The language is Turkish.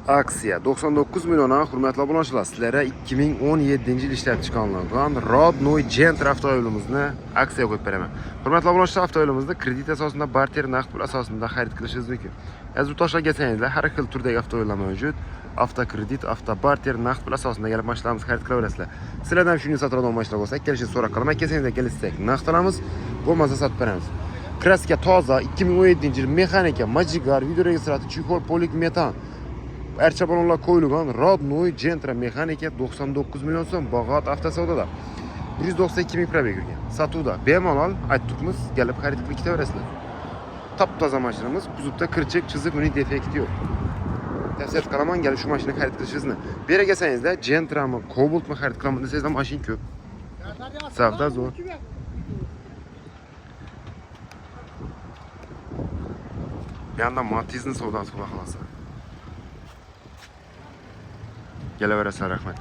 Aksiya 99 milyona hurmatli obunachilar, sizlarga 2017-yil ishlab chiqarilgan Rodnoy Gentra avtomobilimizni aksiyaga qo'yib beraman. Hurmatli obunachilar, avtomobilimizda kredit asosida, barter naqd pul asosida xarid qilishingiz mumkin. Aziz yurtdoshlar, kelsangizlar, har xil turdagi avtomobillar mavjud. Avto kredit, avto barter, naqd pul asosida kelib mashinalarimizni xarid qilaverasizlar. Sizlardan shunga sotadigan mashinalar bo'lsa, kelishni so'rab qolaman. Kelsangizlar, kelsak, naqd olamiz, bo'lmasa sotib beramiz. Kraska toza, 2017-yil mexanika, majigar, video registrator, chexol, polik metan. Archa balonlar qo'yilgan Rodnoy Gentra mexanika 99 million so'm Bog'ot avtosavdoda. 192 ming probeg yurgan. Sotuvda bemalol aytdikmiz, kelib xarid qilib ketaverasizlar. Top-toza mashinamiz, kuzovda kirchik, chiziq, uning defekti yo'q. Tavsiya qilaman, kelib shu mashinani xarid qilishingizni. Bu yerga kelsangizlar, Gentrami, Cobaltmi xarid qilaman desangizlar, mashina ko'p. Savdo zo'r. Bu yerda Matiz'ning savdosi xudo xolasa. Kelaverasizlar, rahmat.